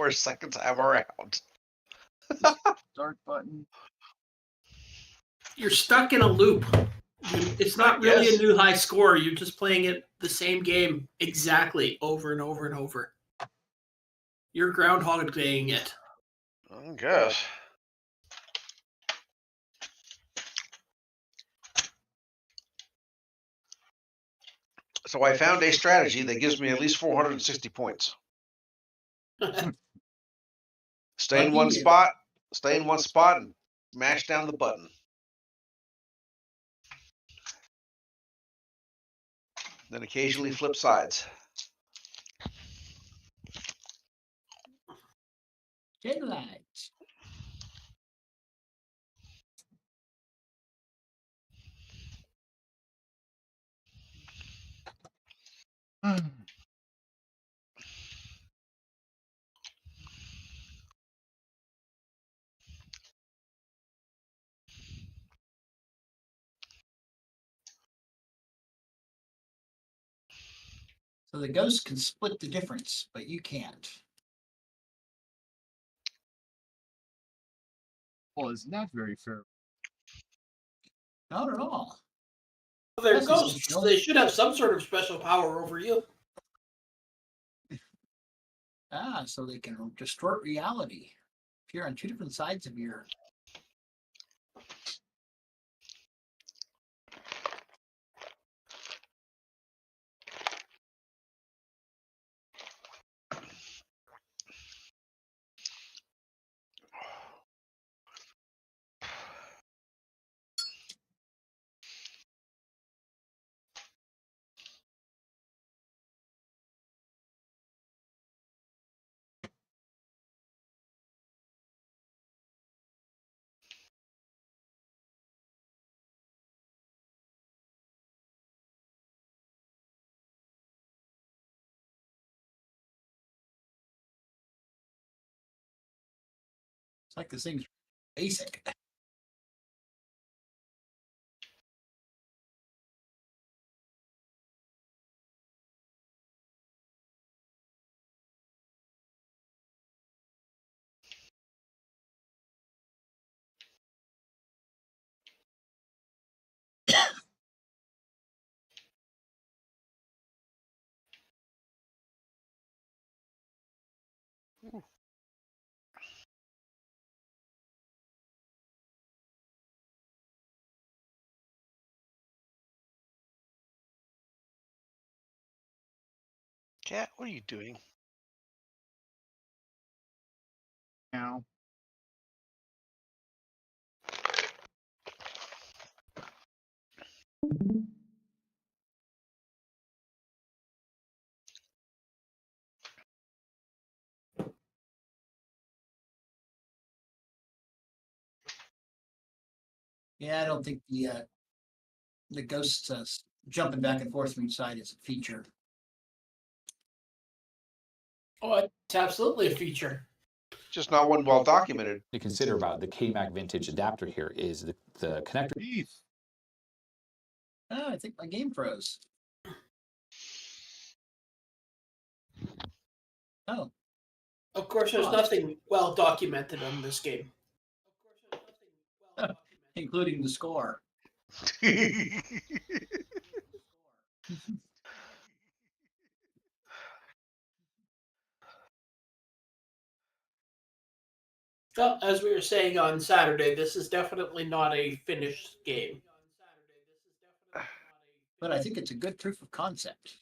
more second time around. Start button. You're stuck in a loop. It's not really a new high score. You're just playing it the same game exactly over and over and over. You're Groundhog Daying it. I guess. So I found a strategy that gives me at least 460 points. Stay in one spot, and mash down the button. Then occasionally flip sides. Daylight. So the ghost can split the difference, but you can't. Well, isn't that very fair? Not at all. They're That's ghosts. essential. They should have some sort of special power over you. So they can distort reality. If you're on two different sides of your... It's like this thing's basic. Cat, what are you doing? Now. Yeah, I don't think the ghost jumping back and forth from each side is a feature. Oh, it's absolutely a feature. Just not one well documented. To consider about the KMAC vintage adapter here is the connector. Oh, I think my game froze. Oh. Of course, there's nothing well documented on this game. Including the score. Well, as we were saying on Saturday, this is definitely not a finished game. But I think it's a good proof of concept.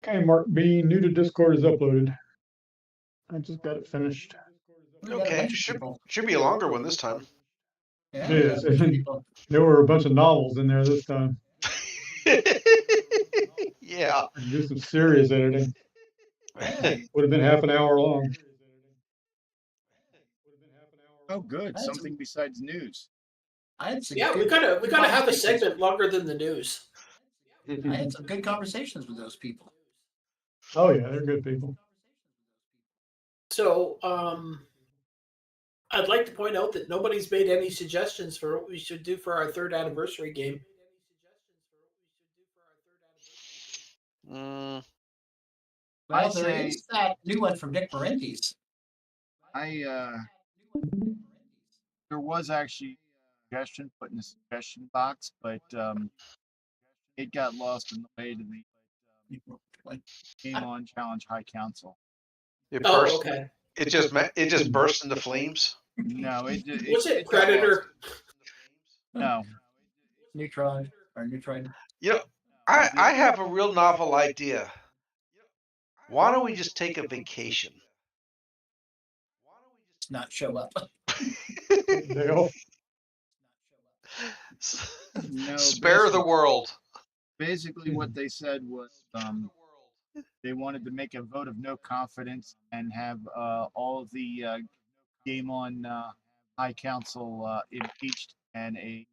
Okay, Mark B, new to Discord is uploaded. I just got it finished. Okay, should be a longer one this time. Yeah, It is. There were a bunch of novels in there this time. Yeah. I do some serious editing. Would have been half an hour long. Oh, good. That's- Something besides news. I had some Yeah, we good gotta have a conversations. segment longer than the news. I had some good conversations with those people. Oh, yeah, they're good people. So, I'd like to point out that nobody's made any suggestions for what we should do for our 3rd anniversary game. Mm, Well, I there say- is that new one from Dick Parentes. There was actually a suggestion put in the suggestion box, but it got lost in the way to the Game On Challenge High Council. it Oh, burst. okay. It just burst into flames. No, Was it got lost. Predator? No, Neutron or Neutron. You know, I have a real novel idea. Why don't we just take a vacation? Not show up. Dale, no. Spare the world. Basically, what they said was they wanted to make a vote of no confidence and have all of the Game On High Council impeached and a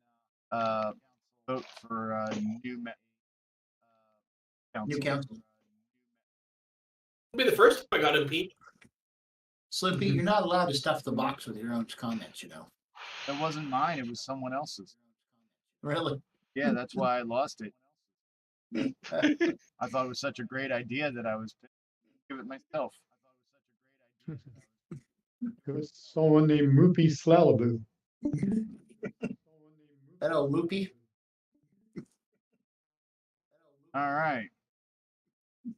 vote for new New council. It'll be the first time I got impeached. Slippy, you're not allowed to stuff the box with your own comments, you know. It wasn't mine; it was someone else's. Really? Yeah, that's why I lost it. I thought it was such a great idea that I was give it myself. it was someone named Moopy Slalaboo. That old loopy. All right.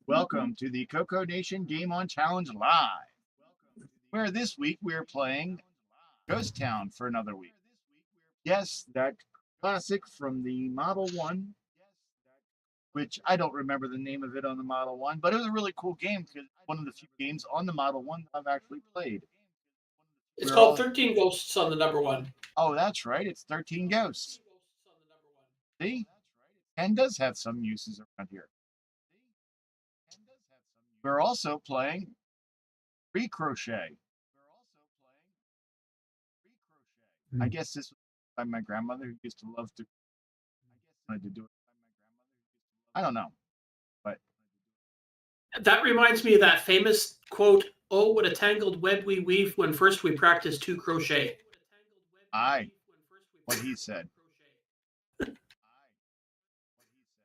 Welcome to the CoCo Nation Game On Challenge Live, where this week we're playing Ghost Town for another week. Yes, that classic from the Model 1, which I don't remember the name of it on the Model 1, but it was a really cool game because it's one of the few games on the Model 1 that I've actually played. It's We're called all- 13 Ghosts on the number 1. Oh, that's right. It's 13 Ghosts. See? And does have some uses around here. We're also playing Recochet. I guess this was by my grandmother who used to love to wanted to do it. I don't know. That reminds me of that famous quote, "Oh, what a tangled web we weave when first we practice 2 crochet." Aye, what he said.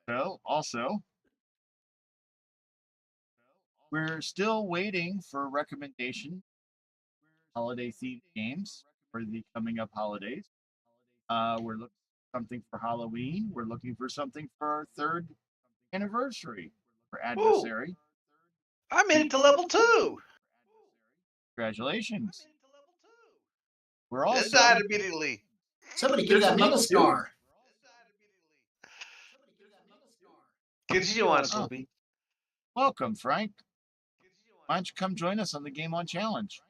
So, also, we're still waiting for recommendation holiday themed games for the coming up holidays. We're looking for something for Halloween. We're looking for something for our 3rd anniversary for Adversary. I made it to level 2. Congratulations. We're It also died immediately. Somebody give There's that a man a level two? star. Continue on, Slippy. welcome, Frank. Why don't you come join us on the Game On Challenge?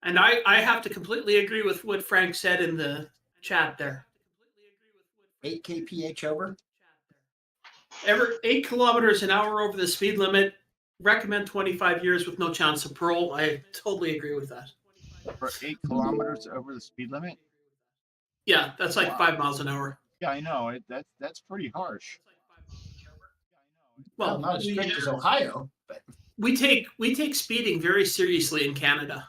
And I have to completely agree with what Frank said in the chat there. 8 kph over. 8 kilometers an hour over the speed limit. Recommend 25 years with no chance of parole. I totally agree with that. For 8 kilometers over the speed limit? Yeah, that's like Wow. 5 miles an hour. Yeah, I know. That's pretty harsh. Well, not as strict as Ohio, but we take speeding very seriously in Canada.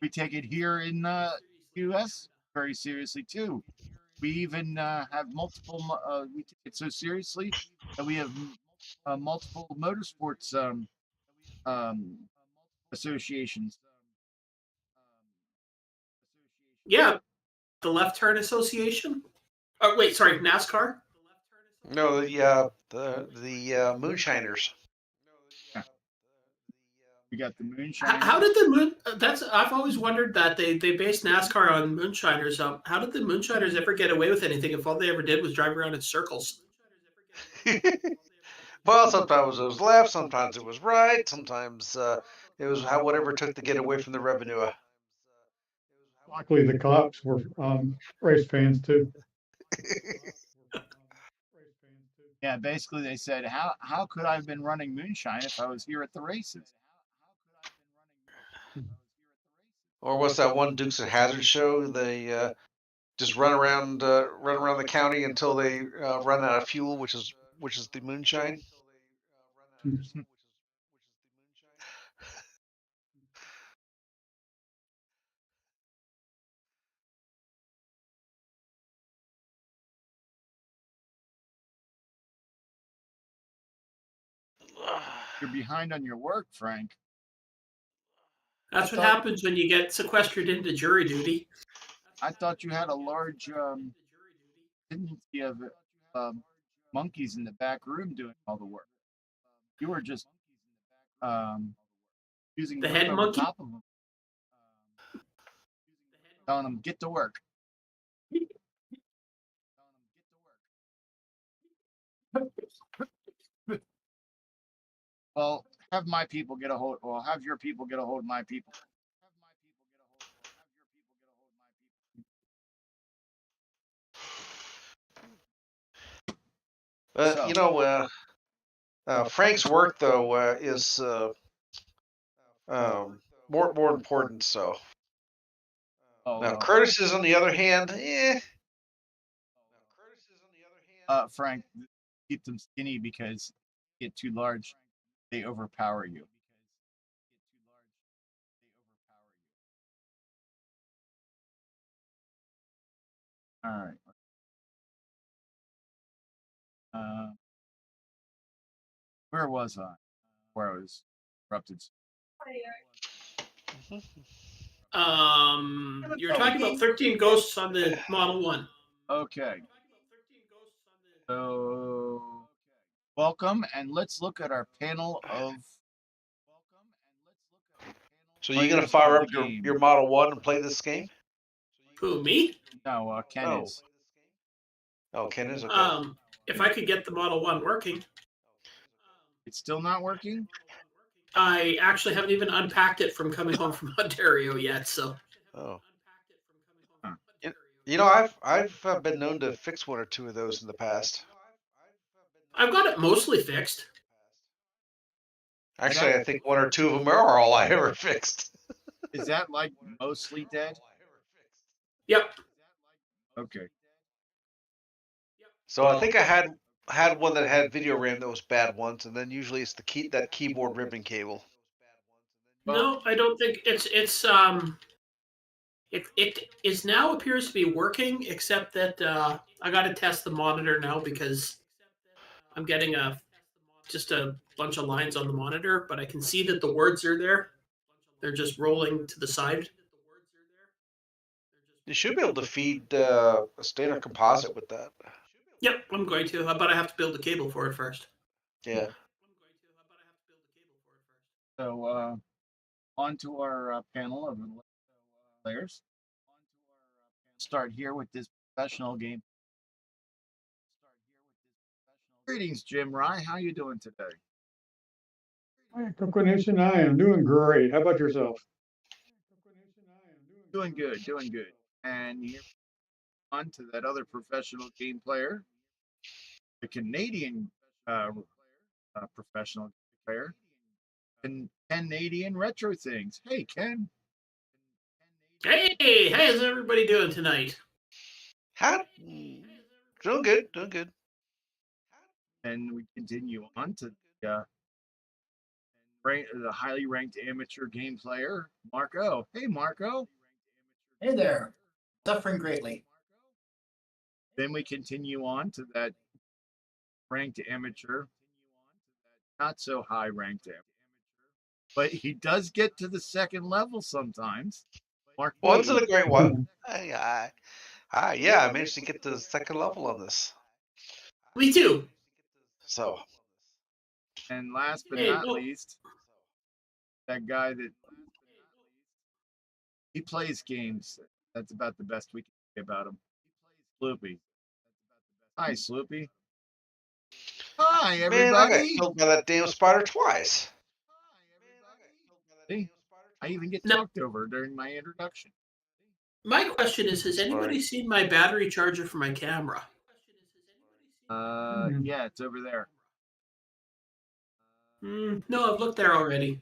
We take it here in the U.S. very seriously too. We even have multiple. We take it so seriously that we have multiple motorsports associations. Yeah, the Left Turn Association. Oh, wait, sorry, NASCAR. No, the moonshiners. We got the moonshine. How did the moon? I've always wondered that they based NASCAR on moonshiners. How did the moonshiners ever get away with anything if all they ever did was drive around in circles? Well, sometimes it was left, sometimes it was right, sometimes it was whatever it took to get away from the revenue. Luckily, the cops were race fans too. Yeah, basically they said, how could I have been running moonshine if I was here at the races? Or what's that one Dukes of Hazzard show? They just run around the county until they run out of fuel, which is the moonshine. You're behind on your work, Frank. That's I what thought- happens when you get sequestered into jury duty. I thought you had a large tendency of monkeys in the back room doing all the work. You were just using The work head over monkey? top of them, telling them get to work. Well, have my people get a hold. Well, have your people get a hold of my people. So- You know, Frank's work though is more important. So Oh, now well, Curtis's, on the other hand, Frank, keep them skinny because get too large, they overpower you. All right. Where was I? Where I was interrupted. You're talking about 13 Ghosts on the Model 1. Okay. So, welcome, and let's look at our panel of. so you're gonna players fire of up the game. your Model 1 and play this game? Who, me? No, Ken Oh. is. Oh, Ken is okay. If I could get the Model 1 working. It's still not working. I actually haven't even unpacked it from coming home from Ontario yet, so. Oh. Huh. You know, I've been known to fix one or two of those in the past. I've got it mostly fixed. Actually, I think one or two of them are all I ever fixed. Is that like mostly dead? Yep. Okay. So I think I had one that had video RAM that was bad once, and then usually it's that keyboard ribbon cable. No, I don't think it is now appears to be working, except that I got to test the monitor now because I'm getting just a bunch of lines on the monitor, but I can see that the words are there. They're just rolling to the side. You should be able to feed a standard composite with that. Yep, I'm going to, but I have to build a cable for it first. Yeah. So, onto our panel of players. Start here with this professional game. Greetings, Jim Rye. How you doing today? Hi, CoCo Nation, I am doing great. How about yourself? Doing good, doing good. And here on to that other professional game player, the Canadian professional player, and Canadian Retro Things. Hey, Ken. Hey, how's everybody doing tonight? Doing good, doing good. And we continue on to the highly ranked amateur game player, Marco. Hey, Marco. Hey there. Suffering greatly. Then we continue on to that ranked amateur, not so high ranked amateur, but he does get to the second level sometimes. Mark, Once in a great one. Yeah, I managed to get to the second level on this. Me too. So and last but Hey, not no. least, that guy that he plays games. That's about the best we can say about him. Sloopy. Hi, Sloopy. Hi, man, I got everybody. killed by that damn spider twice. See, I even get No. talked over during my introduction. My question is, has anybody seen my battery charger for my camera? Yeah, it's over there. No, I've looked there already.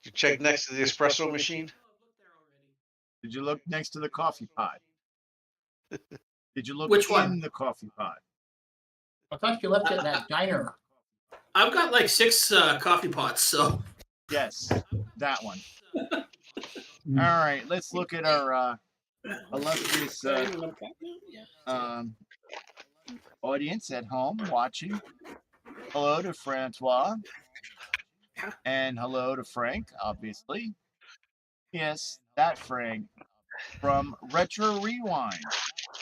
You check next to the espresso machine. Did you look next to the coffee pot? Did you look Which in one? the coffee pot? I thought you left it in that diner. I've got like 6 coffee pots, so Yes, that one. All right, let's look at our illustrious audience at home watching. Hello to Francois. And hello to Frank, obviously. Yes, that Frank from Retro Rewind,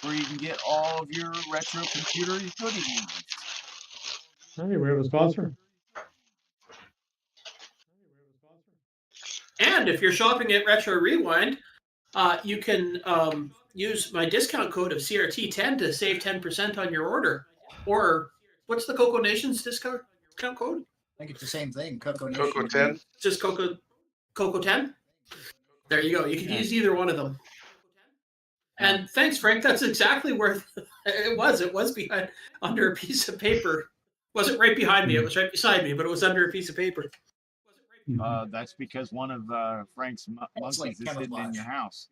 where you can get all of your retro computer utility needs. Hey, we have a sponsor. and if you're shopping at Retro Rewind, you can use my discount code of CRT10 to save 10% on your order. Or what's the CoCo Nation's discount code? I think it's the same thing. CoCo Nation. CoCo 10. Just CoCo 10. There you go. You can use either one of them. And thanks, Frank. That's exactly where it was. It was behind under a piece of paper. It wasn't right behind me. It was right beside me, but it was under a piece of paper. That's because one of Frank's monkeys like is hidden in camouflage. your house.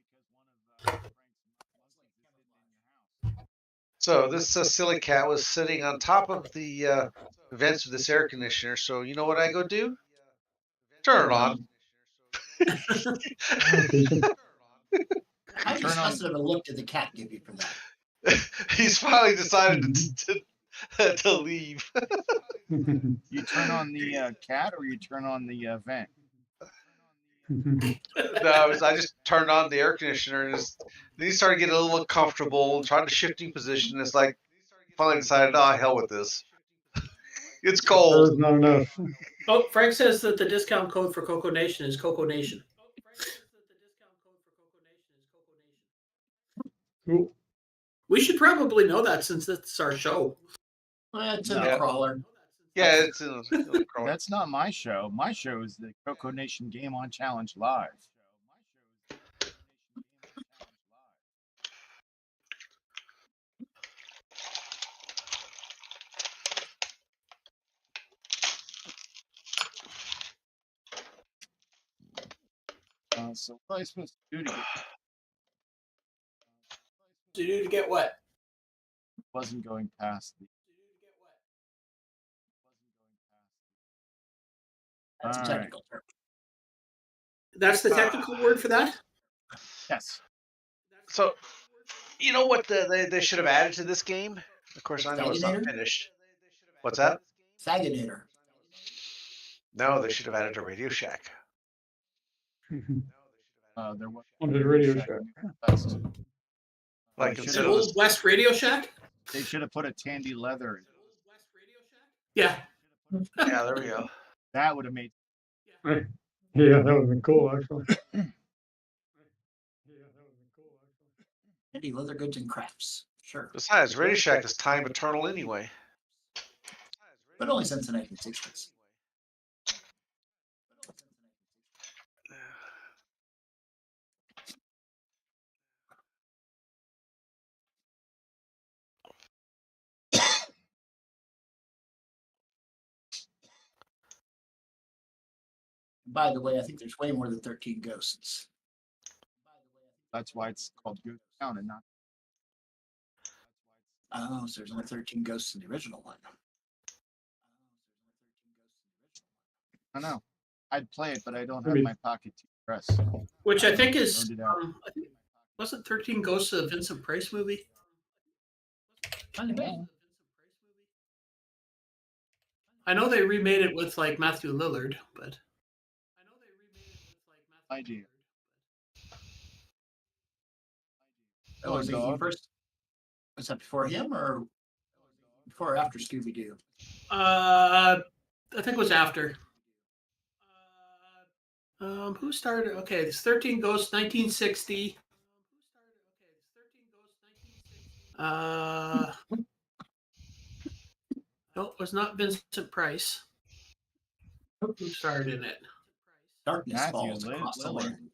So this silly cat was sitting on top of the vents of this air conditioner. So you know what I go do? Turn it on. How disgusting of a look did the cat give you for that? He's finally decided to leave. You turn on the cat or you turn on the vent? No, I just turned on the air conditioner and then he started getting a little uncomfortable, trying to shifting position. It's like finally decided, oh, hell with this. It's cold. Not enough. Oh, Frank says that the discount code for CoCo Nation is CoCo Nation. Cool. We should probably know that since it's our show. It's in Yeah. the crawler. Yeah, it's in the crawler. That's not my show. My show is the CoCo Nation Game On Challenge Live. So what am I supposed to do to get? To get what? Wasn't going past the. That's a All right. technical term. That's the technical word for that? Yes. So, you know what they should have added to this game? Of course, I know it's not Faginator? finished. What's that? Faginator. No, they should have added a Radio Shack. There was Onto the Radio Shack. Best. Like They instead should of Old this, West Radio Shack? They should have put a Tandy leather. Yeah. yeah, there we go. That would have made. Yeah, that would have been cool, actually. Indie leather goods and crafts. Sure. Besides, Radio Shack is time eternal anyway. But only since the 1960s. By the way, I think there's way more than 13 ghosts. That's why it's called Ghost Town and not. Oh, so there's only 13 ghosts in the original one. I know. I'd play it, but I don't have Maybe. my pocket to press. Which I think is, Load it out. I think, wasn't 13 Ghosts a Vincent Price movie? Kind of bad. I know they remade it with like Matthew Lillard, but. I do. Oh, is he dog. first? Was that before him or before or after Scooby Doo? I think it was after. Who started? Okay, it's 13 Ghosts, 1960. No, it was not Vincent Price. Who starred in it? Darkness Matthew falls Lillard. across the land.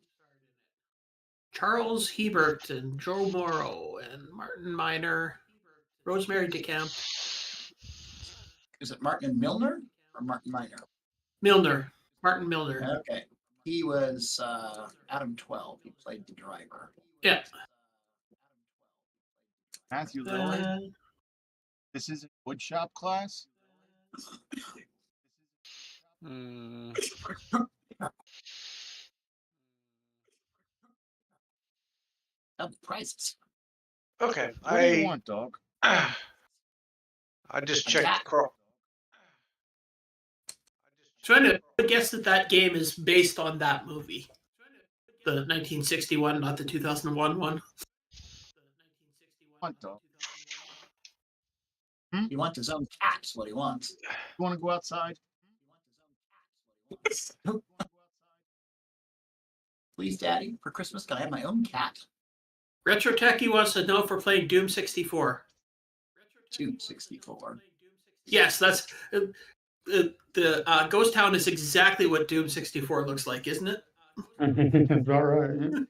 Charles Hebert and Joe Morrow and Martin Miner, Rosemary DeCamp, Is it Martin and Milner or Martin Miner? Milner, Martin Milner. Okay. He was Adam 12. He played the driver. Yeah. Matthew Lillard. This is a woodshop class. Hmm. Oh, prizes. Okay, What do you want, dog? I just A checked. cat. Trying to guess that game is based on that movie. The 1961, not the 2001 one. Want, dog? He wants his own cat. Is what he wants. You want to go outside? Please, Daddy, for Christmas, can I have my own cat? Retro Techie wants to know if we're playing Doom 64. Doom 64. Yes, that's the Ghost Town is exactly what Doom 64 looks like, isn't it? That's all right.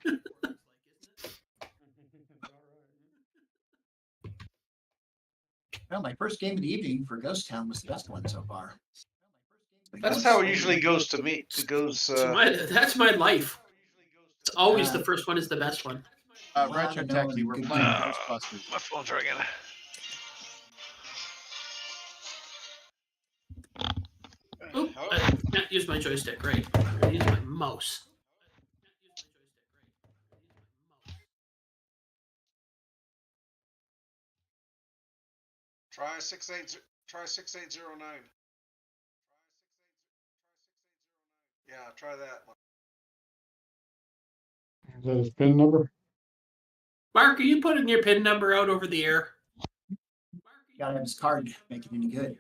Well, my first game of the evening for Ghost Town was the best one so far. That's how it usually goes to me. It goes. That's my life. It's always Yeah. the first one is the best one. Retro Techie, we're playing Ghostbusters. My phone's ringing. Oh, I can't use my joystick. Right. I'm gonna use my mouse. Try 6809. Yeah, try that one. Is that his PIN number? Mark, are you putting your PIN number out over the air? Gotta have his card to make it any good.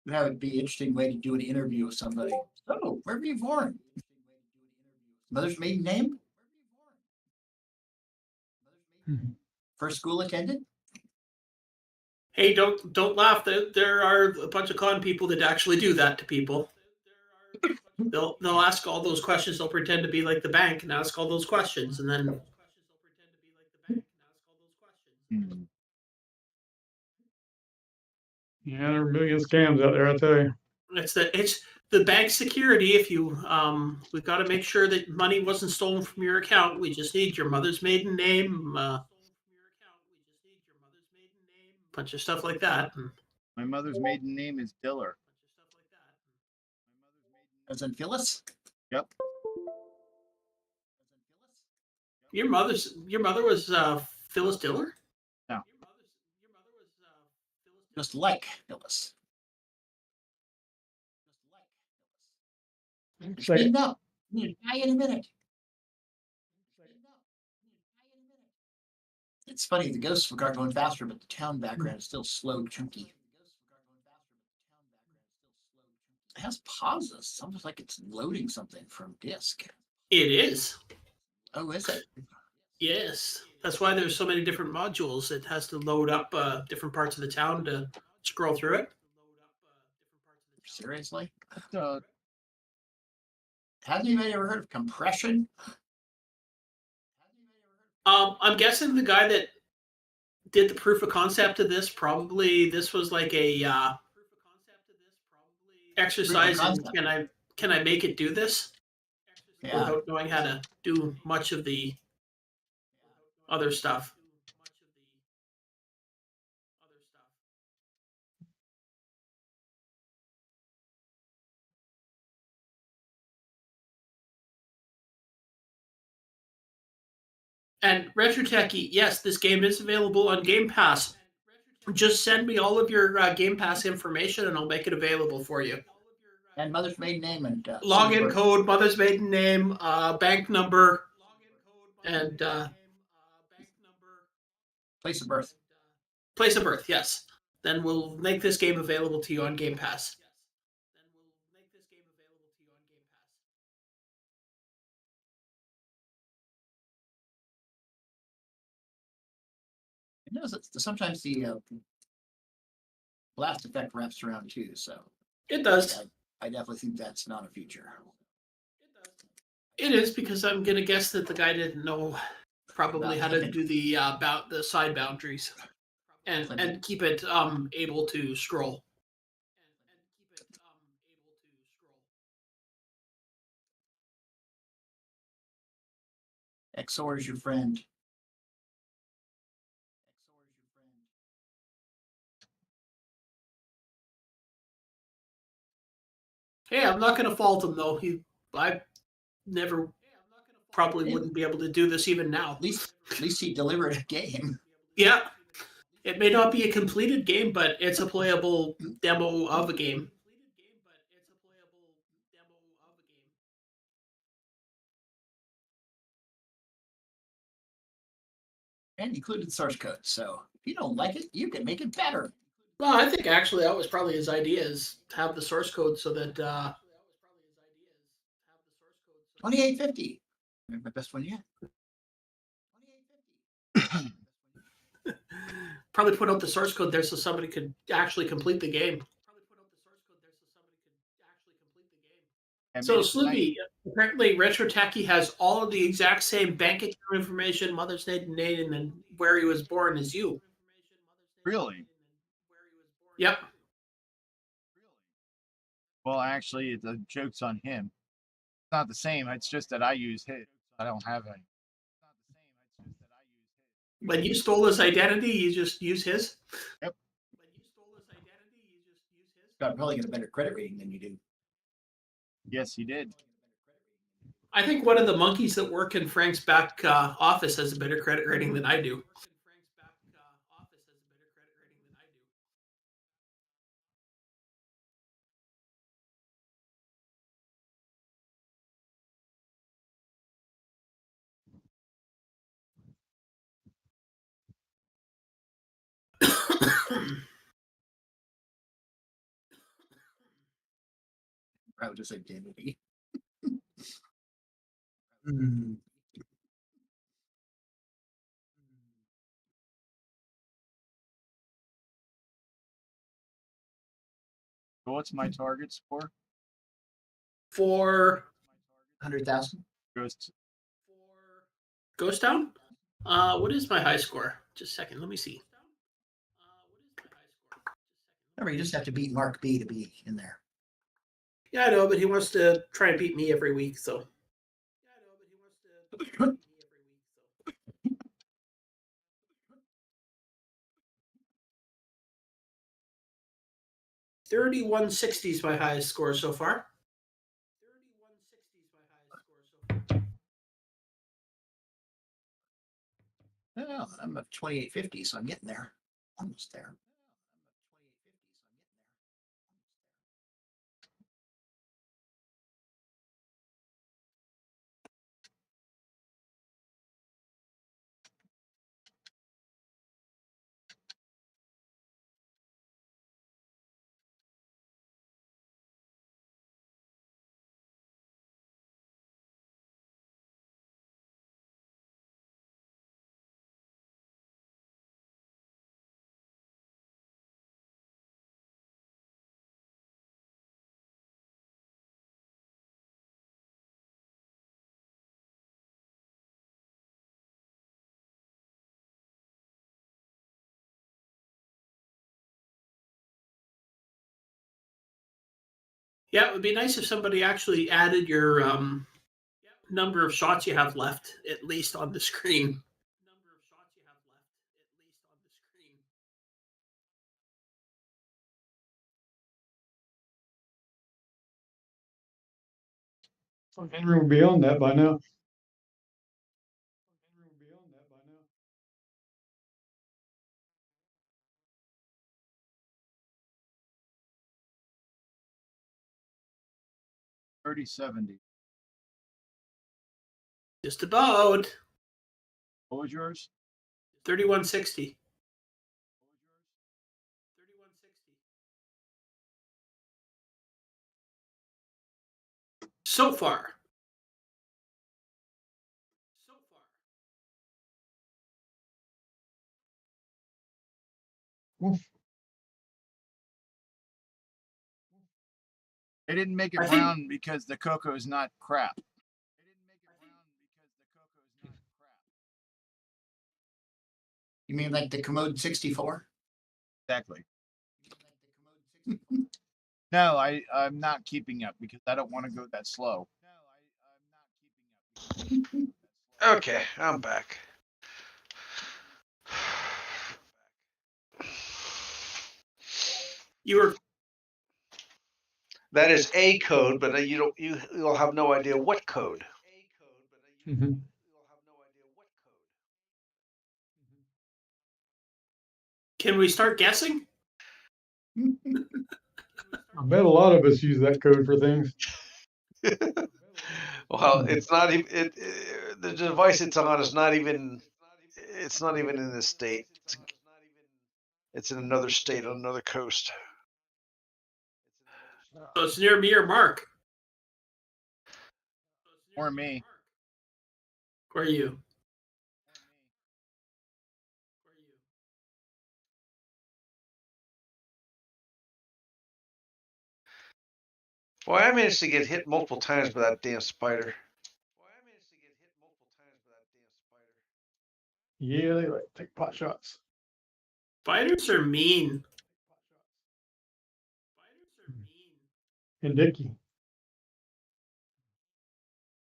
That would be an interesting way to do an interview with somebody. So, where were you born? Mother's maiden name? First school attended? Hey, don't laugh. There are a bunch of con people that actually do that to people. They'll ask all those questions. They'll pretend to be like the bank and ask all those questions, and then Yeah, there are a million scams out there, I tell you. it's the bank security. If you we've got to make sure that money wasn't stolen from your account. We just need your mother's maiden name, bunch of stuff like that. My mother's maiden name is Diller. As in Phyllis? Yep. Your mother was Phyllis Diller? No. Just like Phyllis. Speed up. You need to die in a minute. It's funny, the ghosts are going faster, but the town background is still slow, chunky. It has pauses. It's almost like it's loading something from disk. It is. Oh, is it? Yes. That's why there's so many different modules. It has to load up different parts of the town to scroll through it. Seriously? Uh, Has anybody ever heard of compression? I'm guessing the guy that did the proof of concept of this this was like a exercise in can I make it do this without knowing how to do much of the other stuff. And Retro Techie, yes, this game is available on Game Pass. Just send me all of your Game Pass information and I'll make it available for you. And mother's maiden name and login code, mother's maiden name, bank number, and place of birth. Place of birth, yes. Then we'll make this game available to you on Game Pass. It knows that sometimes the blast effect wraps around too, so it does. I definitely think that's not a feature. It is, because I'm gonna guess that the guy didn't know probably how to do the side boundaries and keep it able to scroll. XOR is your friend. Hey, I'm not gonna fault him though. I never probably wouldn't be able to do this even now. At least he delivered a game. Yeah. It may not be a completed game, but it's a playable demo of a game. And included source code. So if you don't like it, you can make it better. Well, I think actually that was probably his idea, is to have the source code so that 2850. My best one yet. probably put out the source code there so somebody could actually complete the game. So Sloopy, apparently Retro Techie has all of the exact same bank account information, mother's name, and where he was born as you. Really? Yep. Well, actually, the joke's on him. It's not the same. It's just that I use his. I don't have any. When you stole his identity, you just use his? Yep. Got probably get a better credit rating than you do. Yes, he did. I think one of the monkeys that work in Frank's back office has a better credit rating than I do. Proud as identity. So what's my target score? For 100,000. Ghost. Ghost Town? What is my high score? Just a second, let me see. Remember, you just have to beat Mark B to be in there. Yeah, I know, but he wants to try and beat me every week, so. 3160 is my highest score so far. Oh, I'm at 2850, so I'm getting there. Almost there. Yeah, it would be nice if somebody actually added your number of shots you have left, at least on the screen. Henry will be on that by now. 3070. Just about. What was yours? 3160. So far. They didn't make it I think- round because the CoCo is not crap. You mean like the Commode 64? Exactly. No, I'm not keeping up because I don't want to go that slow. Okay, I'm back. You were That is a code, but you'll have no idea what code. Mhm. Can we start guessing? I bet a lot of us use that code for things. Well, it's not even the device it's on is not even. It's not even in this state. It's in another state on another coast. So it's near me or Mark. Or me. Where are you? Boy, I managed to get hit multiple times by that damn spider. Yeah, they like take pot shots. Spiders are mean. And Dicky.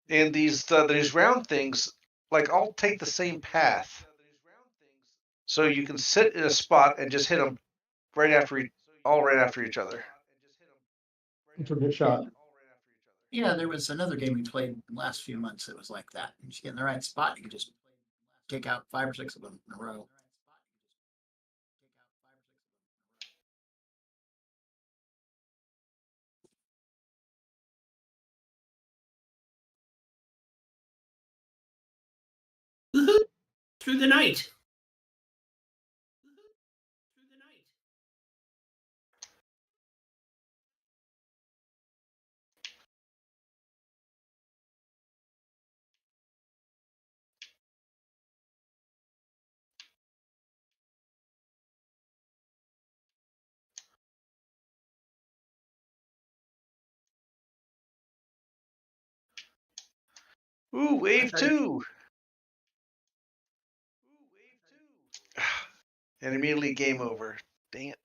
And these round things, like, all take the same path. So you can sit in a spot and just hit them right after each other. Which will get shot. Yeah, there was another game we played in the last few months that was like that. You just get in the right spot, you can just take out 5 or 6 of them in a row. Through the night. Ooh, wave 2. And immediately game over. Dang it.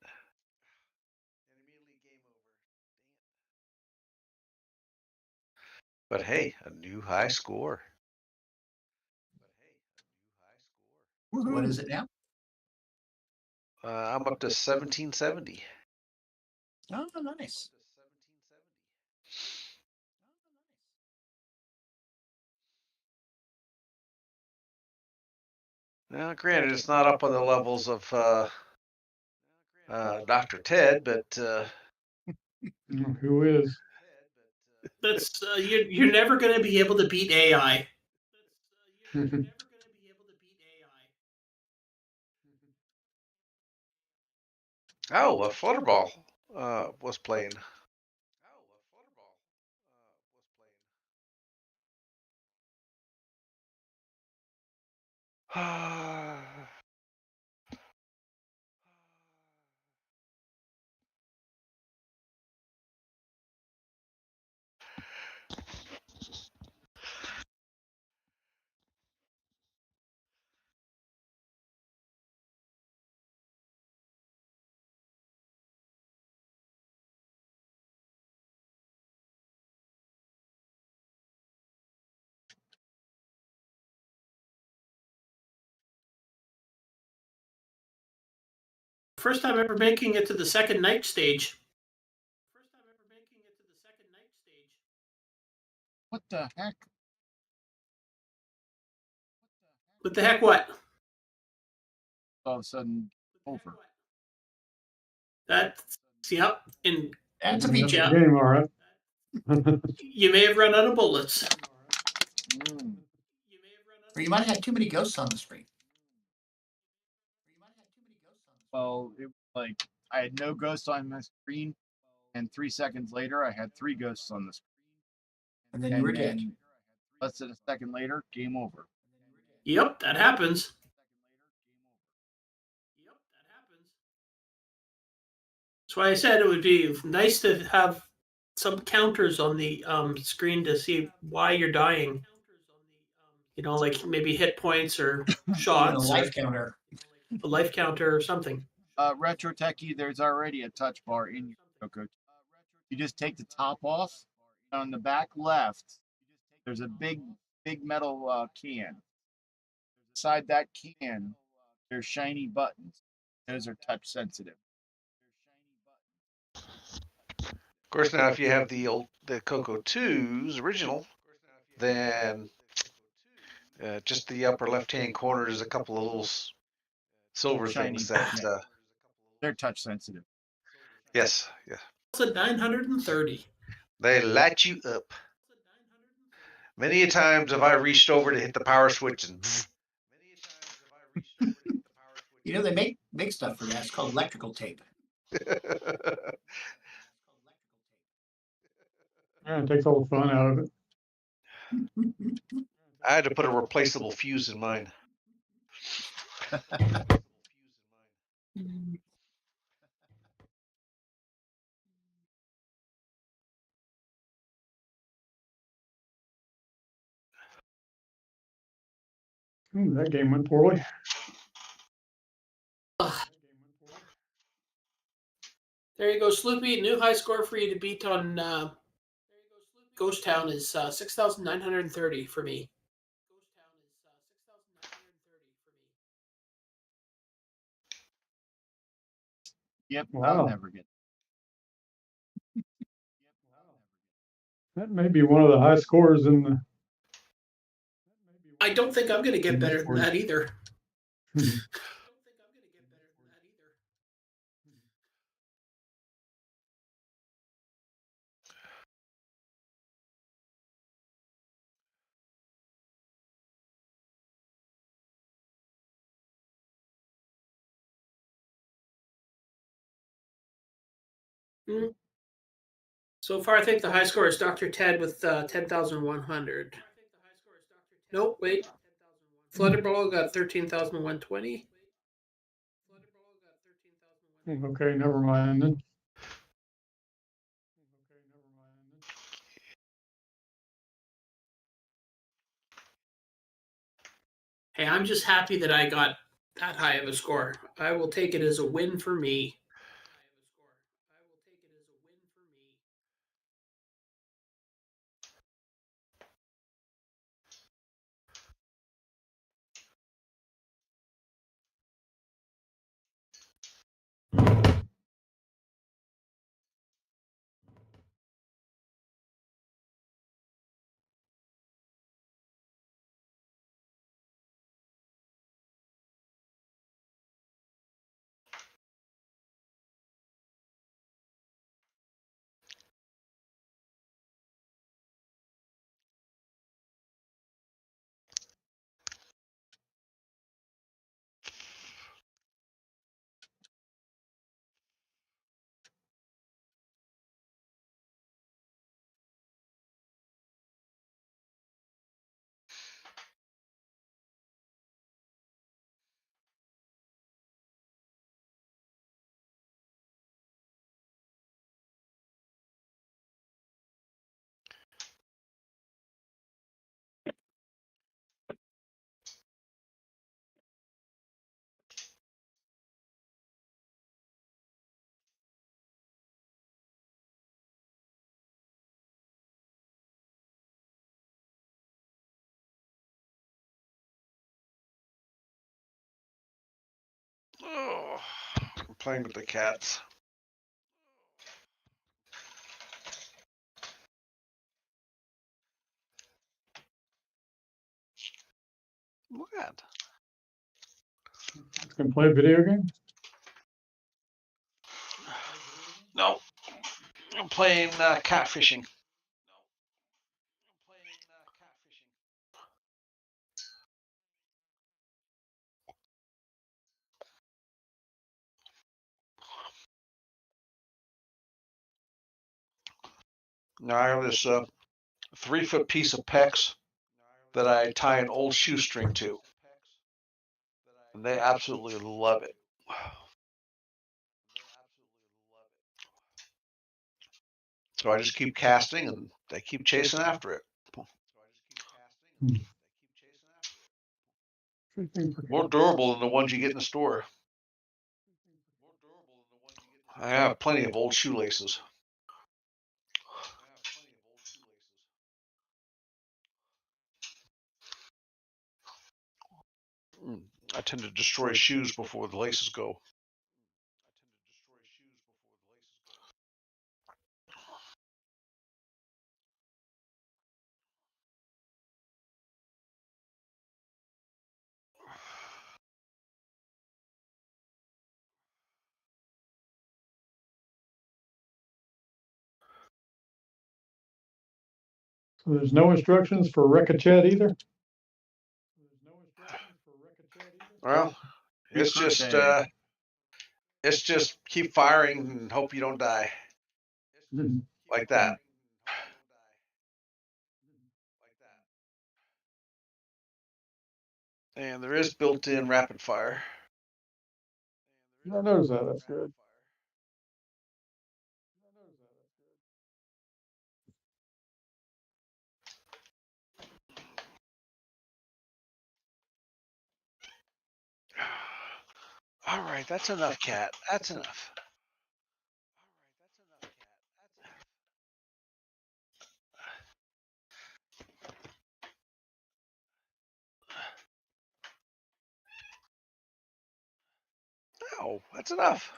But hey, a new high score. So what is it now? I'm up to 1770. Oh, nice. Now, granted, it's not up on the levels of Dr. Ted, but Who is? That's you're never going to be able to beat AI. oh, a Flutterball was playing. First time ever making it to the second night stage. What the heck? What the heck? What? All of a sudden, over. That's yep. And That's a That's feature. the game, all right. you may have run out of bullets. Or you might have had too many ghosts on the screen. Well, it was like I had no ghosts on my screen, and 3 seconds later, I had 3 ghosts on the screen. And then you were dead. then less than a second later, game over. Yep, that happens. That's why I said it would be nice to have some counters on the screen to see why you're dying. You know, like maybe hit points or Even a shots. life counter. a life counter or something. Retro Techie, there's already a touch bar in your CoCo. You just take the top off. And on the back left, there's a big metal can. Inside that can, there's shiny buttons. Those are touch sensitive. Of course, now if you have the CoCo 2's original, then just the upper left-hand corner, there's a couple of little silver Shiny things that. yeah. They're touch sensitive. Yes. It's a 930. They light you up. Many a times have I reached over to hit the power switch and. You know, they make stuff for that. It's called electrical tape. Yeah, it takes all the fun out of it. I had to put a replaceable fuse in mine. That game went poorly. There you go, Sloopy. New high score for you to beat on Ghost Town is 6,930 for me. Yep, Wow. I'll never get. That may be one of the high scores in the. I don't think I'm going to get better than that either. So far, I think the high score is Dr. Ted with 10,100. Nope, wait. Flutterball got 13,120. Okay, never mind then. Hey, I'm just happy that I got that high of a score. I will take it as a win for me. Oh, I'm playing with the cats. Look at. It's gonna play a video game. No, I'm playing catfishing. Now I have this 3-foot piece of PEX that I tie an old shoestring to, and they absolutely love it. So I just keep casting, and they keep chasing after it. More durable than the ones you get in the store. I have plenty of old shoelaces. I tend to destroy shoes before the laces go. So there's no instructions for Recochet either? Well, it's just keep firing and hope you don't die. Like that. And there is built-in rapid fire. I noticed that. That's good. All right, that's enough, cat. That's enough. No, that's enough.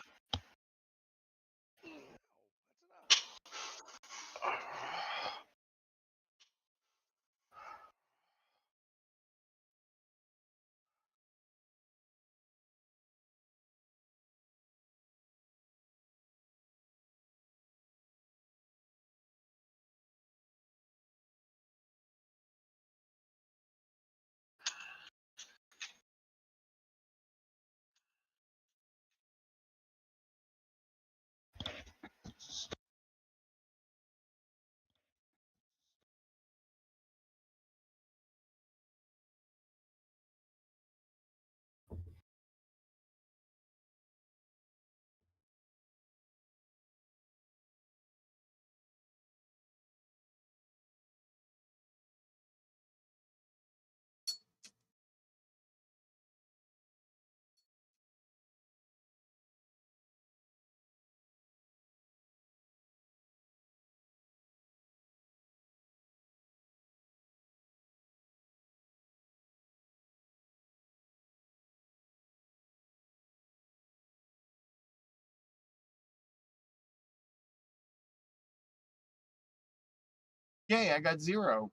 Yay, I got 0.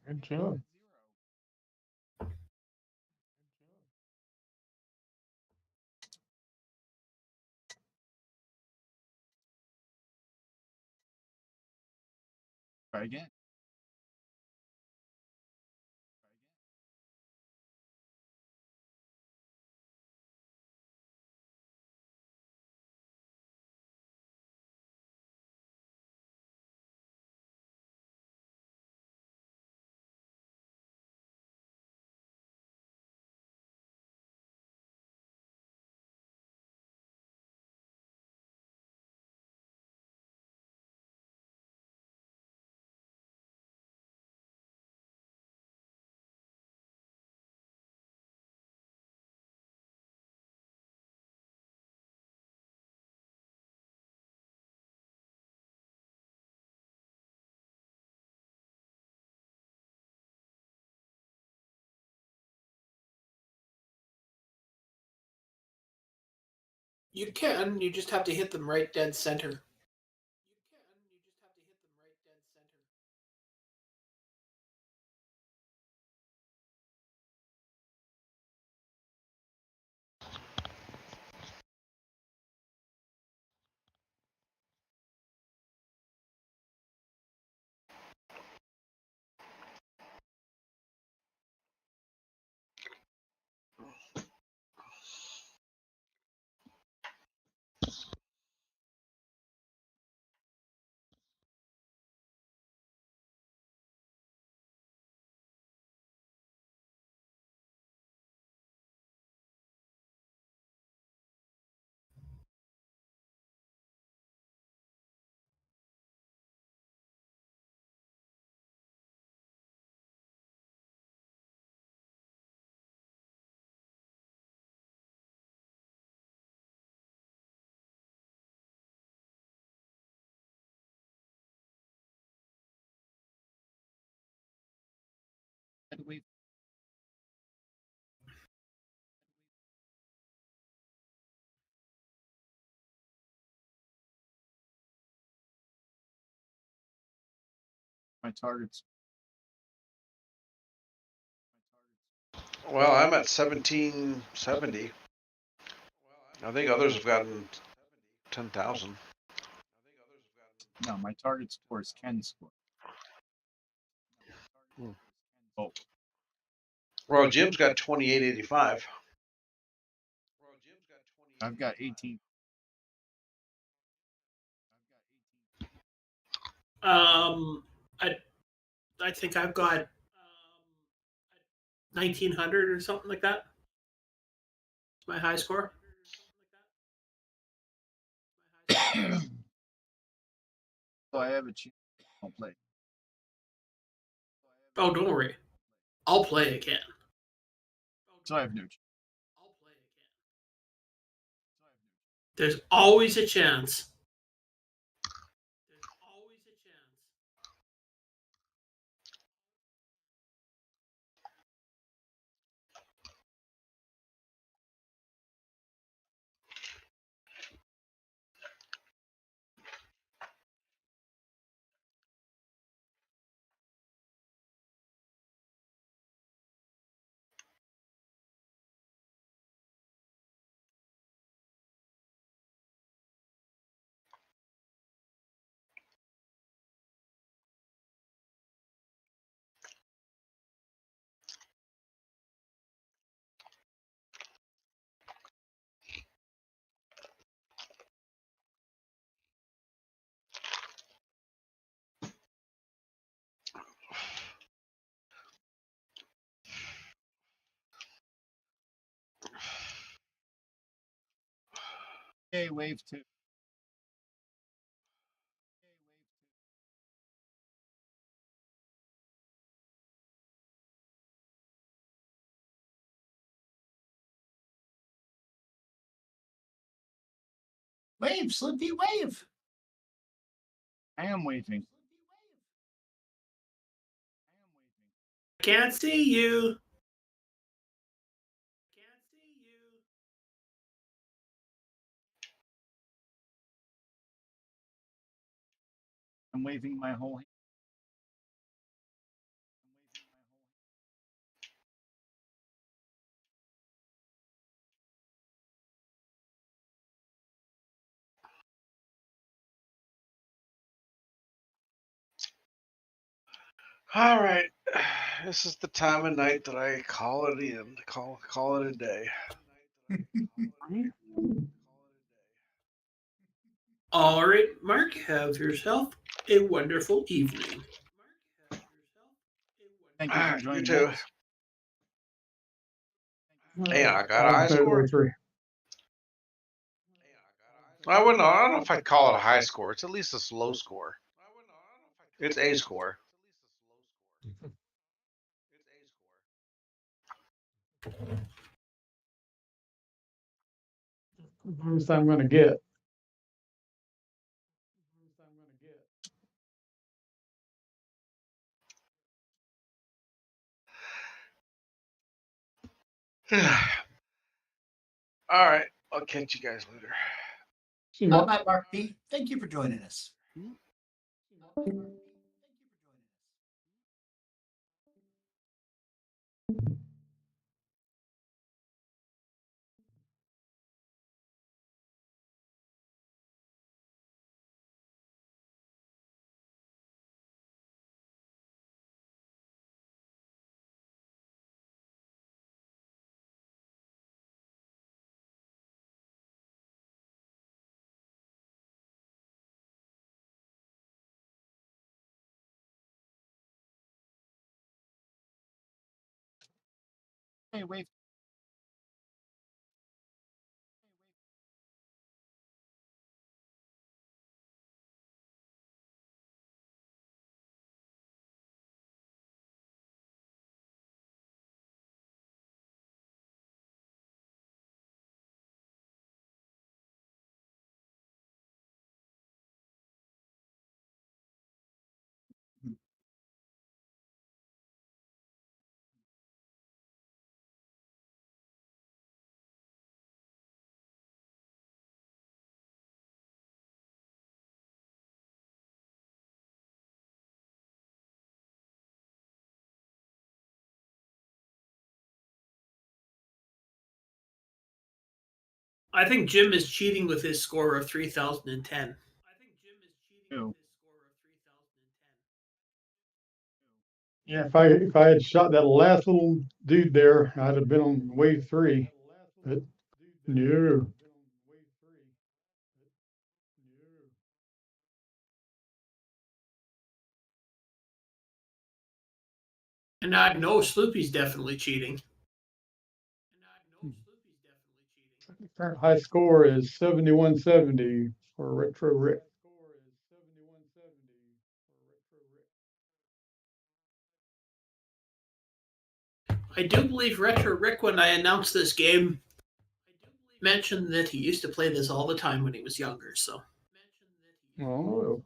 Good job. Try again. You can. You just have to hit them right dead center. My targets. Well, I'm at 1770. I think others have gotten 10,000. No, my target score is Ken's score. Oh, Well, Jim's got 2885. I've got 18. I think I've got 1900 or something like that. It's my high score. So I have a chance. I'll play. Oh, don't worry. I'll play again. So I have no chance. There's always a chance. Okay, wave 2. Wave, Slippy, wave. I am waving. Can't see you. I'm waving my whole hand. All right. This is the time of night that I call it in. Call it a day. All right, Mark, have yourself a wonderful evening. Thank you for You joining too. us. Hey, I got a high score. 3. I don't know if I'd call it a high score. It's at least a low score. It's a score. Most I'm going to get. All right. I'll catch you guys later. See you, Bye Mark. bye, Mark B. Thank you for joining us. Hey, wave. I think Jim is cheating with his score of 3010. Ew. Yeah, if I had shot that last little dude there, I'd have been on wave 3. But no. And I know Sloopy's definitely cheating. Current high score is 7170 for Retro Rick. I do believe Retro Rick, when I announced this game, mentioned that he used to play this all the time when he was younger. So Oh,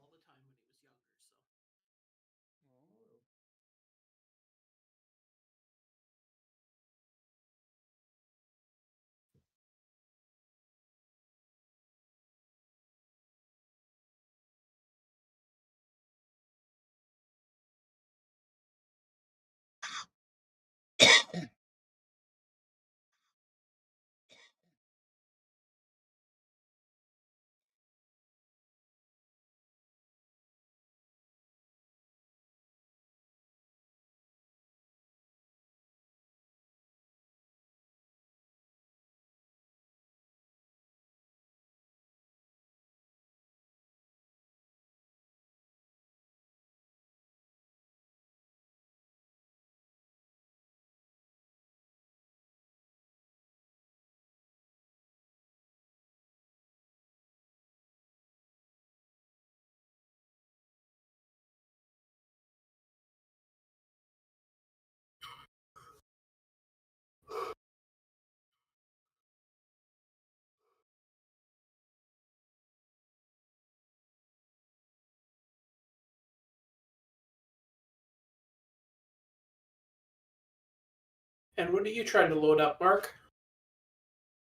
and what are you trying to load up, Mark?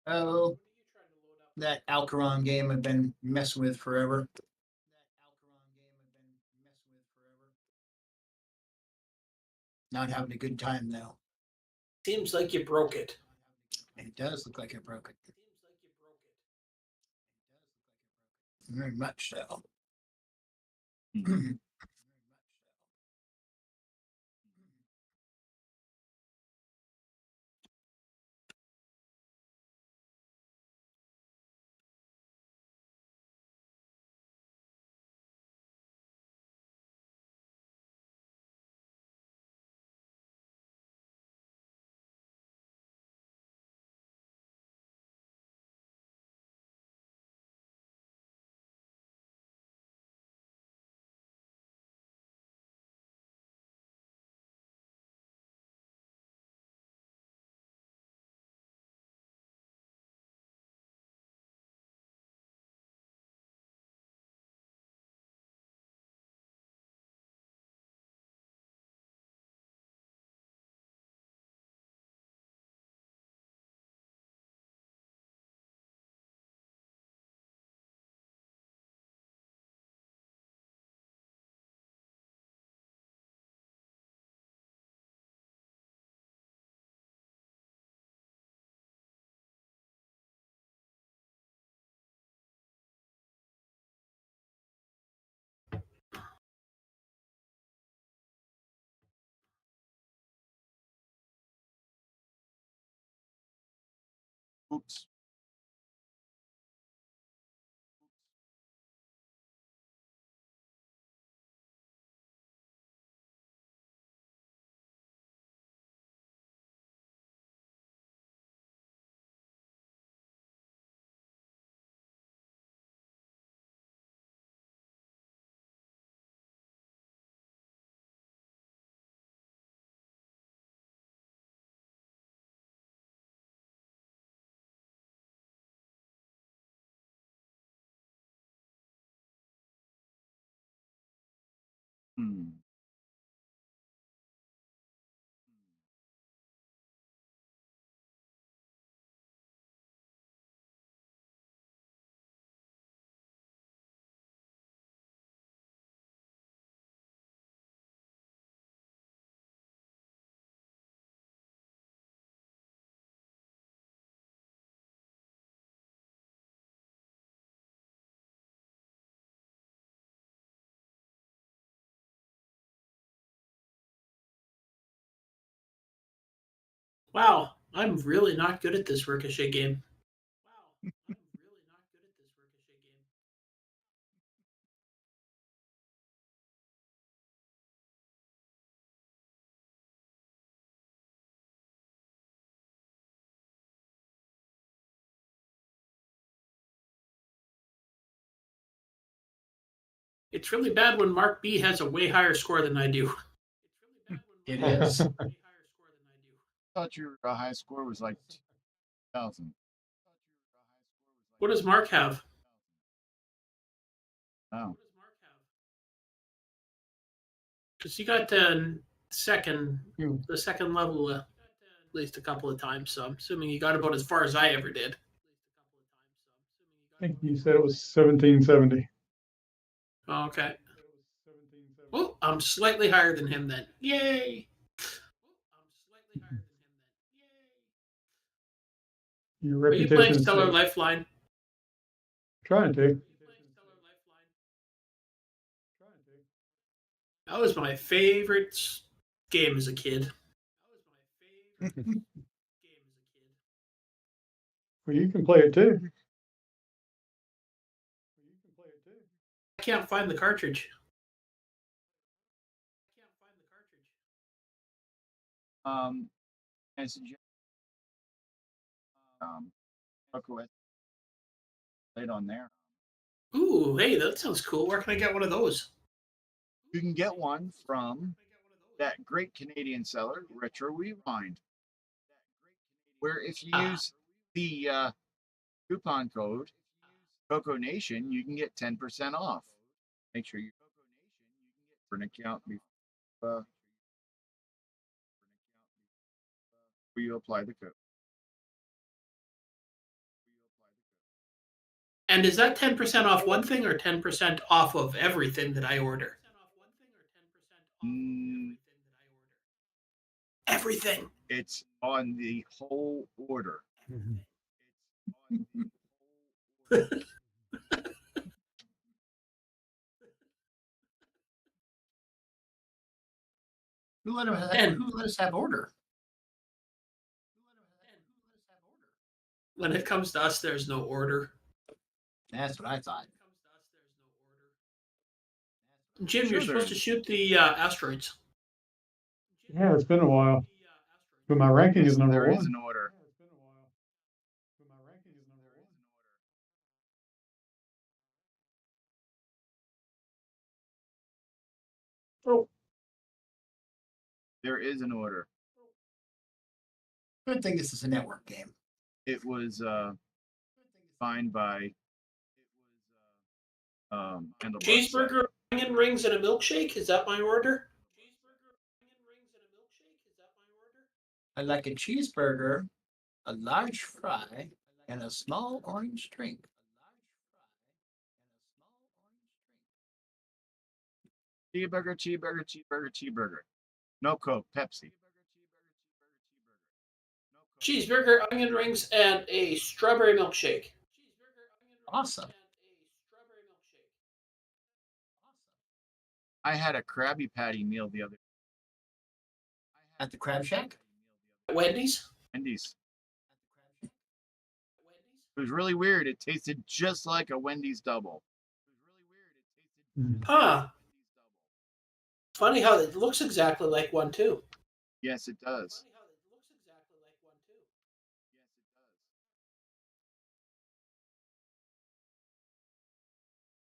Oh, that Alcaron game I've been messing with forever. Not having a good time though. Seems like you broke it. It does look like I broke it. Very much so. Oops. Hmm. Wow, I'm really not good at this Ricochet game. It's really bad when Mark B has a way higher score than I do. It is. I thought your high score was like 2,000. What does Mark have? Oh, Because he got second, the second level at least a couple of times. So I'm assuming he got about as far as I ever did. I think you said it was 1770. Oh, okay. Oh, I'm slightly higher than him then. Yay! Your Are you playing reputation is Stellar safe. Lifeline? Trying to. That was my favorite game as a kid. Well, you can play it too. I can't find the cartridge. I suggest CoCo played on there. Ooh, hey, that sounds cool. Where can I get one of those? You can get one from that great Canadian seller, Retro Rewind, where if you use the coupon code CoCo Nation, you can get 10% off. Make sure you for an account before you apply the code. And is that 10% off one thing or 10% off of everything that I order? Everything. It's on the whole order. Who let us have order? When it comes to us, there's no order. That's what I thought. Jim, Sure you're there supposed to is. shoot the asteroids. Yeah, it's been a while. But my ranking Yes, is number there one. is an order. Oh, There is an order. Good thing this is a network game. It was defined by Handlebar. Cheeseburger, onion rings, and a milkshake. Is that my order? I'd like a cheeseburger, a large fry, and a small orange drink. Cheeseburger, cheeseburger, cheeseburger, cheeseburger. No Coke, Pepsi. Cheeseburger, onion rings, and a strawberry milkshake. Awesome. I had a Krabby Patty meal the other At the Crab Shack? Wendy's? Wendy's. It was really weird. It tasted just like a Wendy's double. Huh. Funny how it looks exactly like one, too. Yes, it does.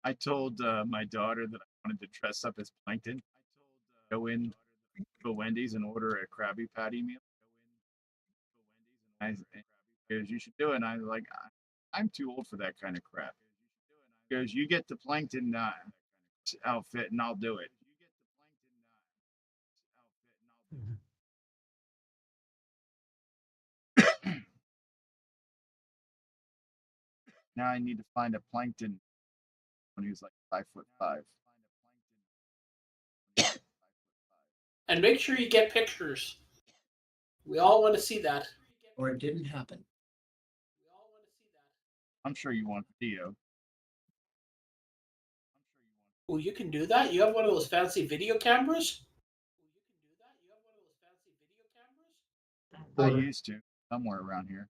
I told my daughter that I wanted to dress up as Plankton. Go in to a Wendy's and order a Krabby Patty meal. She goes, you should do it. And I was like, I'm too old for that kind of crap. She goes, you get the Plankton outfit and I'll do it. Now I need to find a Plankton when he was like 5'5". And make sure you get pictures. We all want to see that. Or it didn't happen. I'm sure you want video. Oh, you can do that? You have one of those fancy video cameras? I quarter. used to somewhere around here.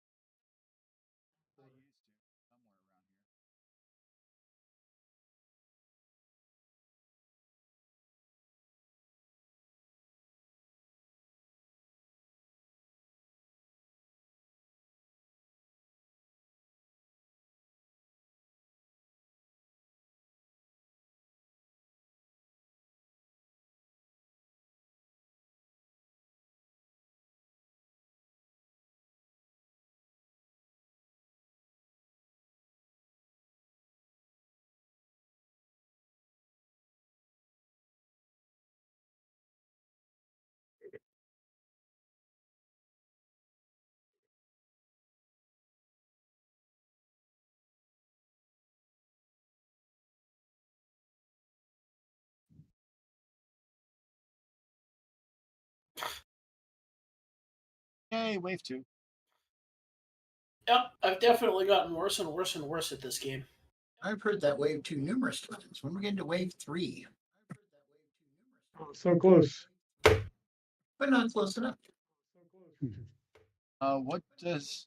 Yay, wave 2. Yep, I've definitely gotten worse and worse and worse at this game. I've heard that wave 2 numerous times. When we get into wave 3, Oh, so close. but not close enough. What does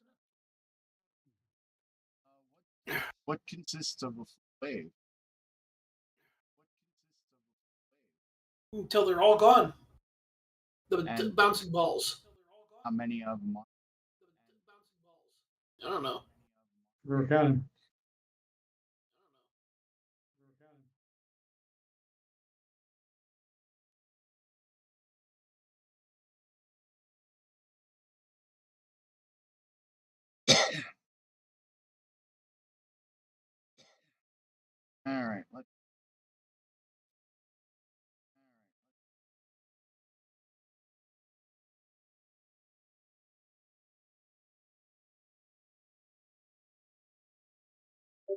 what consists of a wave? Until they're all gone. The And- bouncing balls. How many of them? I don't know. We're counting. All right. Let's.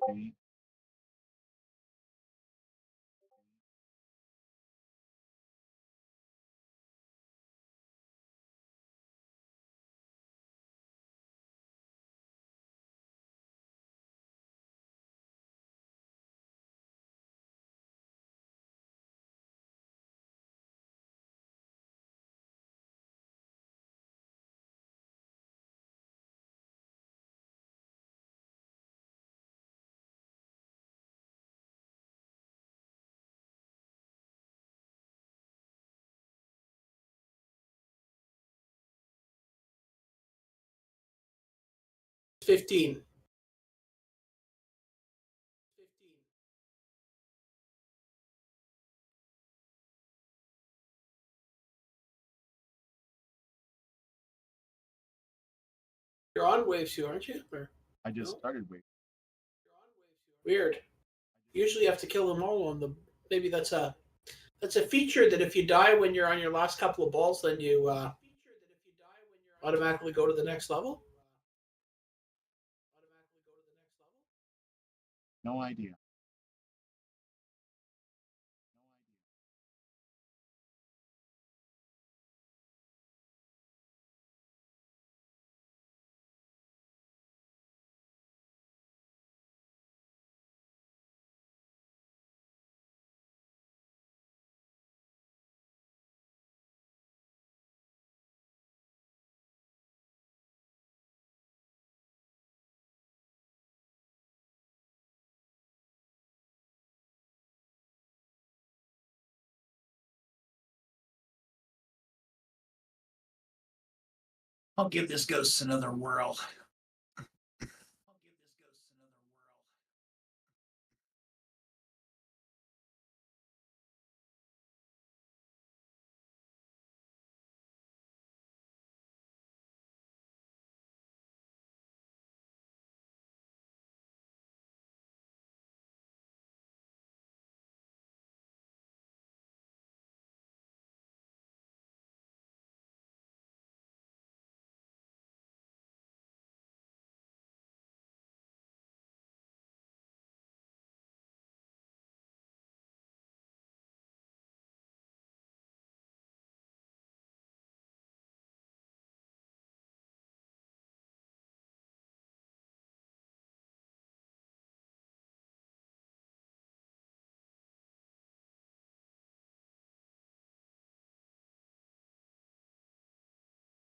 See. $15. You're on wave 2, aren't you? Or, I just no? started wave. Weird. Usually you have to kill them all on the. Maybe that's a feature that if you die when you're on your last couple of balls, then you automatically go to the next level. No idea. I'll give this ghost another whirl.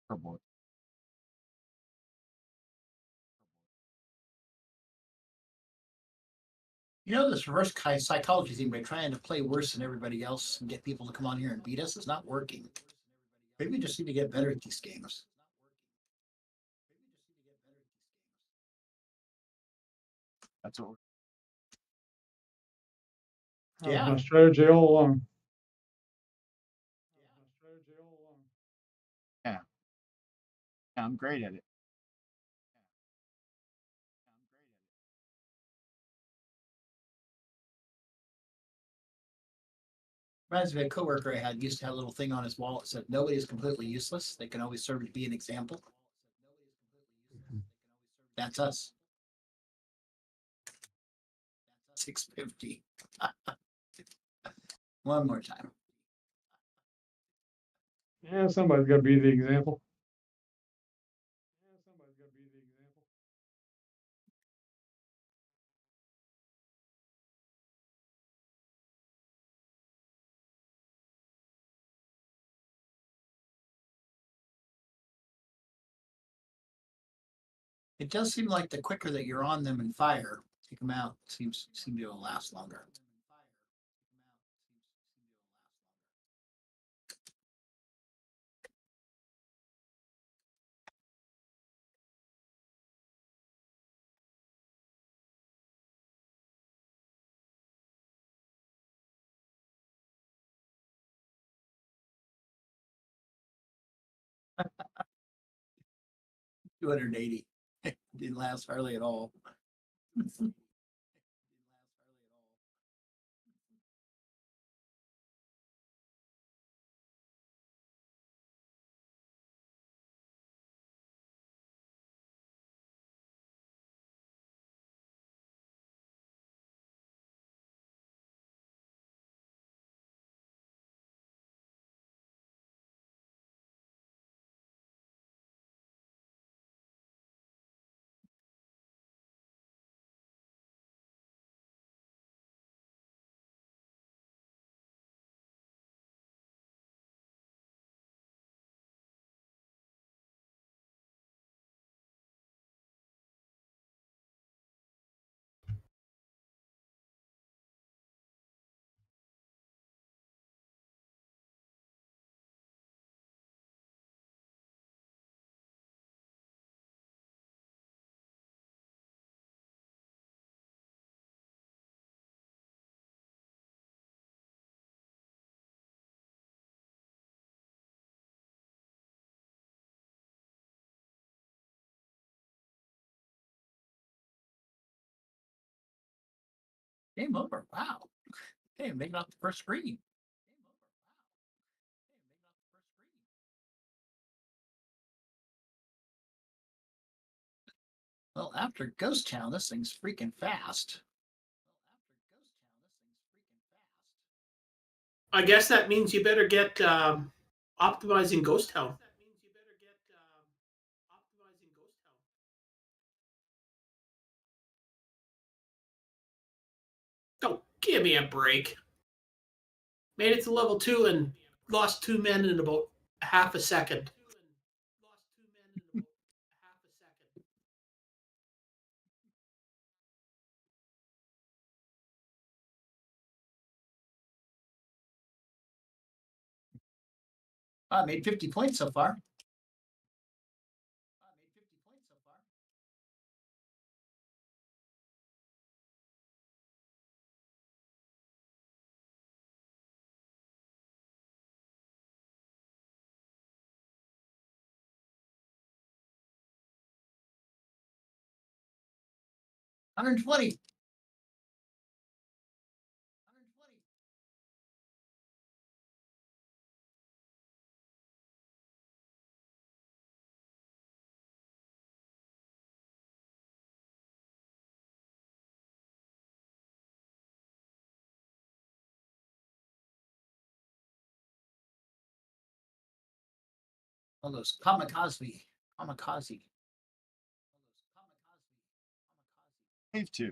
Oh boy. You know, this reverse psychology thing by trying to play worse than everybody else and get people to come on here and beat us is not working. Maybe we just need to get better at these games. That's what. That was Yeah. my strategy all along. Yeah, I'm great at it. Reminds me of a coworker I had used to have a little thing on his wall that said, "Nobody is completely useless. They can always serve to be an example." That's us. 650. One more time. Yeah, somebody's got to be the example. It does seem like the quicker that you're on them and fire, take them out, seem to last longer. $280. Didn't last hardly at all. Game over. Wow. Hey, make it off the first screen. Well, after Ghost Town, this thing's freaking fast. I guess that means you better get optimizing Ghost Town. Oh, give me a break. Made it to level 2 and lost 2 men in about half a second. I made 50 points so far. $120. All those kamikaze. Wave 2.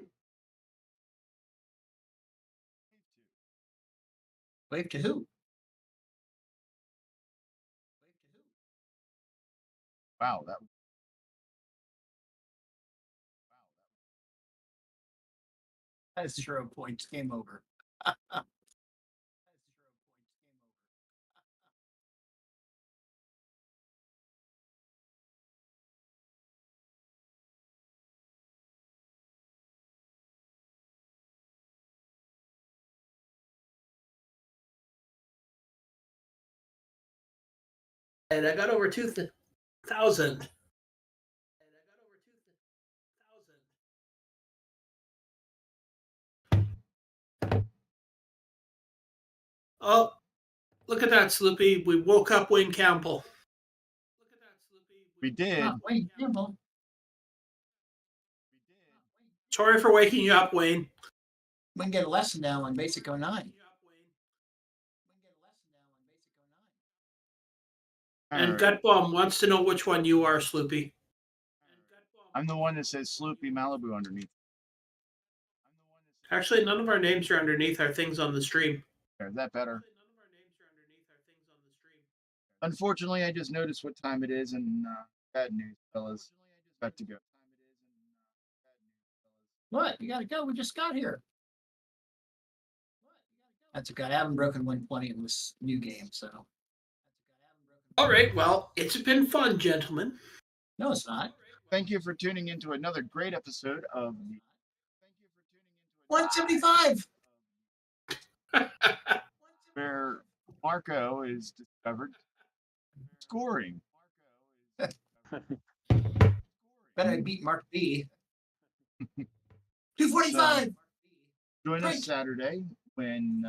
Wave to who? Wow, that. That's 0 points. Game over. And I got over 2,000. Oh, look at that, Sloopy. We woke up Wayne Campbell. We did. Wayne Campbell. Sorry for waking you up, Wayne. We can get a lesson now on Basic 09. And Alright. Gut Bomb wants to know which one you are, Sloopy. I'm the one that says Sloopy Malibu underneath. Actually, none of our names are underneath our things on the stream. Is that better? Unfortunately, I just noticed what time it is, and bad news, fellas. Got to go. What? You gotta go. We just got here. That's okay. I haven't broken 120 in this new game, so. All right. Well, it's been fun, gentlemen. No, it's not. Thank you for tuning into another great episode of the 175. where Marco is discovered scoring. Bet I beat Mark B. 245. Join Great. us Saturday when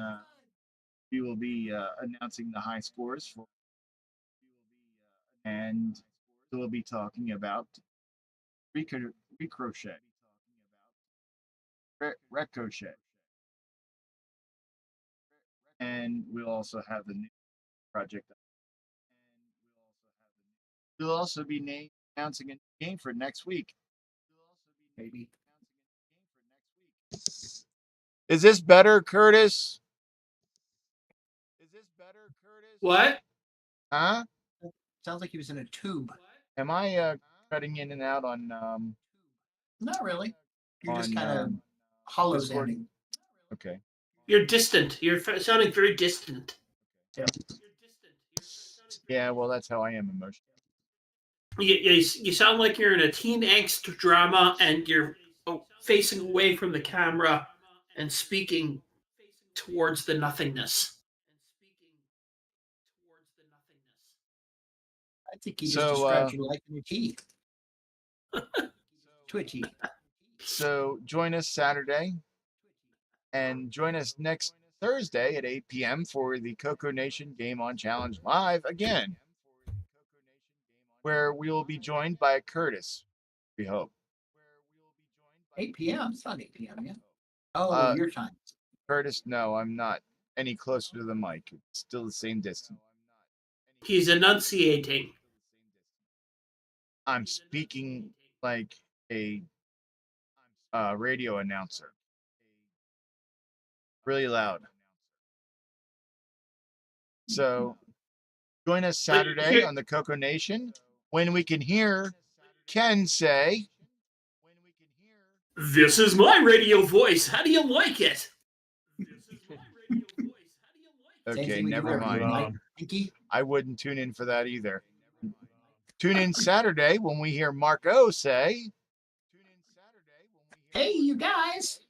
we will be announcing the high scores for, and we'll be talking about Recochet. Recochet. And we'll also have the new project. We'll also be announcing a game for next week. Maybe. Is this better, Curtis? What? Huh? Sounds like he was in a tube. Am I cutting in and out on Not really. You're just on, kind of hollow Discord? sounding. Okay. You're distant. You're sounding very distant. Yeah. Yeah, well, that's how I am emotionally. You sound like you're in a teen angst drama and you're facing away from the camera and speaking towards the nothingness. I think he just So, described your life in a T. Twitchy. So join us Saturday and join us next Thursday at 8 p.m. for the CoCo Nation Game On Challenge Live again, where we will be joined by Curtis, we hope. 8 p.m. It's not 8 p.m. yet. Oh, your time. Curtis, no, I'm not any closer to the mic. It's still the same distance. He's enunciating. I'm speaking like a radio announcer. Really loud. So join us Saturday on the CoCo Nation when we can hear Ken say, "This is my radio voice. How do you like it?" okay, never mind. I wouldn't tune in for that either. Tune in Saturday when we hear Marco say, "Hey, you guys."